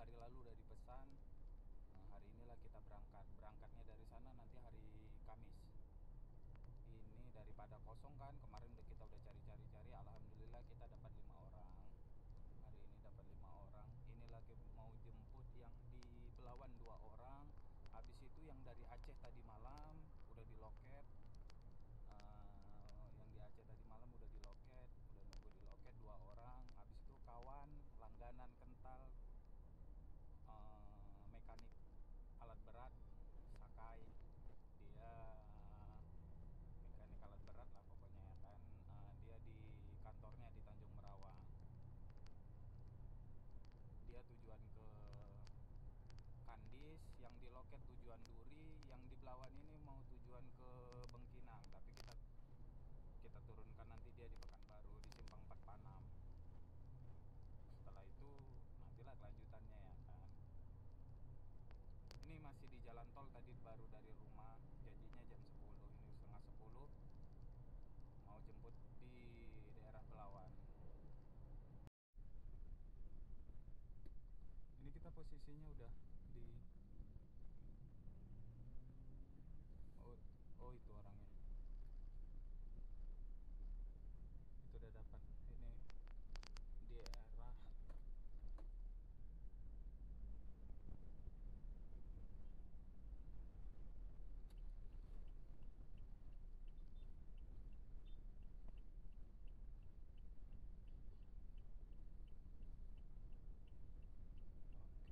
hari lalu udah dipesan. Hari inilah kita berangkatnya dari sana nanti hari Kamis. Ini daripada kosong kan, kemarin kita udah cari-cari, alhamdulillah kita dapat 5 orang. Hari ini dapat 5 orang. Ini lagi mau jemput yang di Belawan 2 orang. Habis itu yang dari Aceh tadi malam udah di loket. Yang di Aceh tadi malam udah di loket, udah nunggu di loket 2 orang. Habis itu kawan langganan kental, mekanik alat berat Sakai, dia mekanik alat berat lah pokoknya ya kan. Dia di kantornya di Tanjung Merawang, dia tujuan ke Kandis, yang di loket tujuan Duri, yang di Belawan ini mau tujuan ke Bengkinang, tapi kita turunkan nanti dia di Pekanbaru di Simpang 4 Panam. Setelah itu nantilah kelanjutannya ya kan. Ini masih di jalan tol, tadi baru dari rumah, janjinya jam 10, ini setengah 10 mau jemput di daerah Belawan. Ini kita posisinya udah di oh itu orangnya, itu udah dapat. Ini di daerah oke,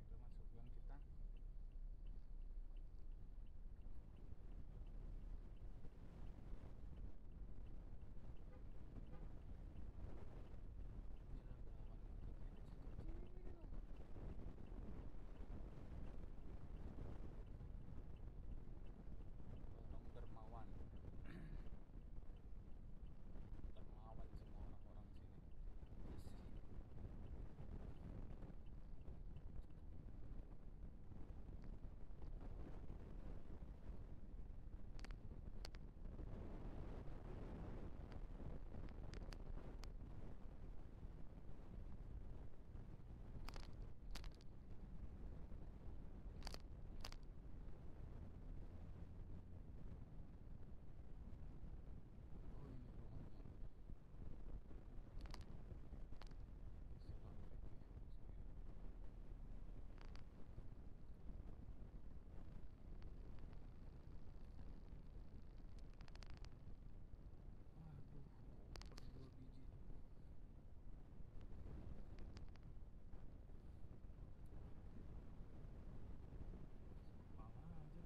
udah masuk gang kita. Inilah Belawan, kecil-kecil. Lorong Dermawan. Dermawan semua orang-orang sini. Yes. Oh ini rumahnya. Selamat ya. Aduh, koper 2 biji. Kepala aja.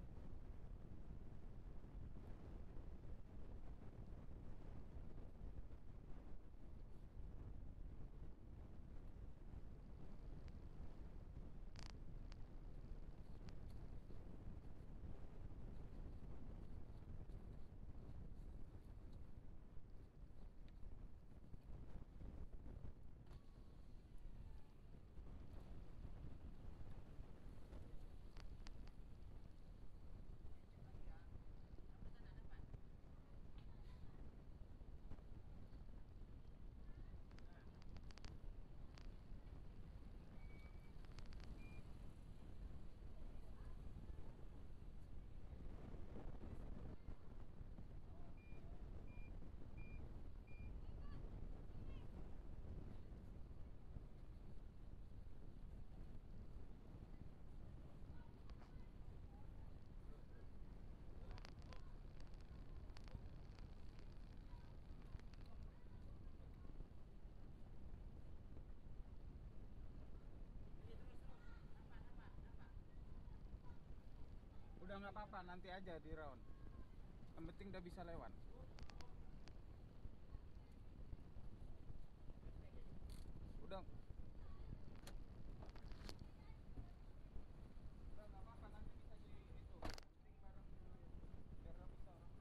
Udah nggak apa-apa, nanti aja di round. Yang penting udah bisa lewat. Udah. Udah nggak apa-apa, nanti bisa di itu. Yang penting bareng dulu biar nggak bisa orang.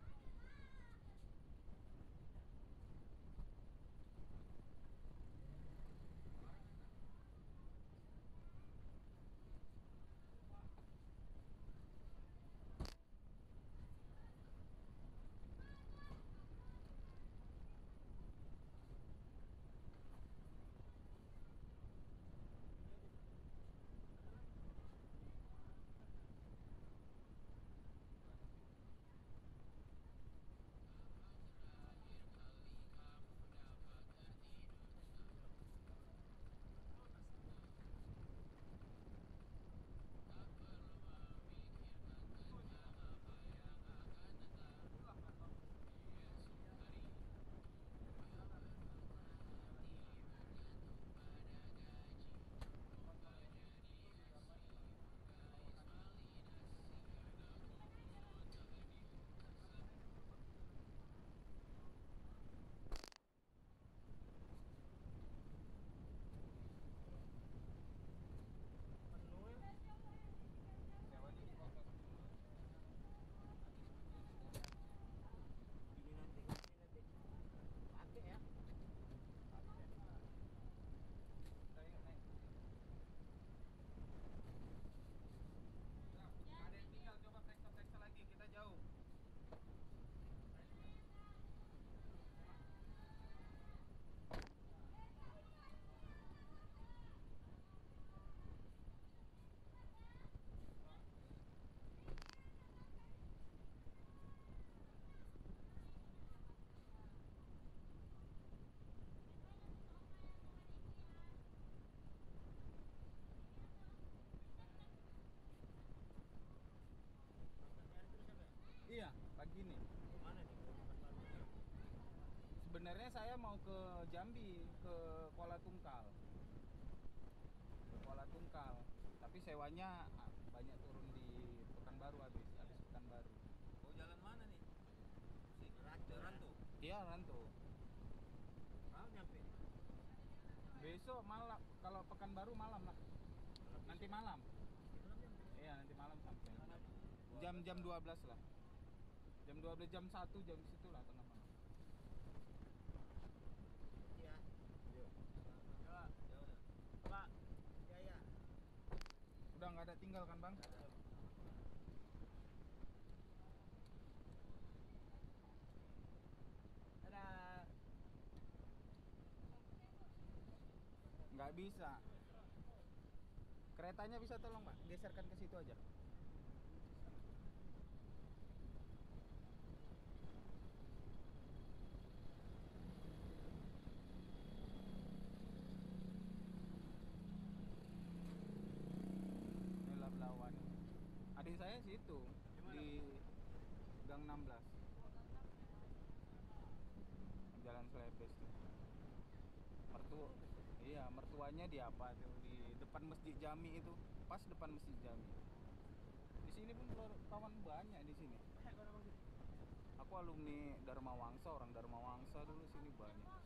Sebenarnya saya mau ke Jambi, ke Kuala Tungkal. Ke Kuala Tungkal. Tapi sewanya banyak turun di Pekanbaru habis Pekanbaru. Oh, jalan mana nih? Ranto. Iya, Ranto. Malam nyampe. Besok malam, kalau Pekanbaru malam lah. Nanti malam. Malam nyampe. Iya, nanti malam sampai. Jam Jam 12 lah. Jam 12, jam 1, jam situ lah tengah malam. Iya. Yuk. Ya, ya udah. Pak. Ya ya. Udah nggak ada tinggal kan, Bang? Dadah. Nggak bisa. Keretanya bisa tolong, Pak, geserkan ke situ aja. Ini Lablawan. Adik saya situ di Gang 16. Jalan Selebes tuh. Iya, mertuanya di apa tuh, di depan Masjid Jami itu, pas depan Masjid Jami. Di sini pun kawan banyak di sini. Aku alumni Dharma Wangsa, orang Dharma Wangsa dulu, sini banyak.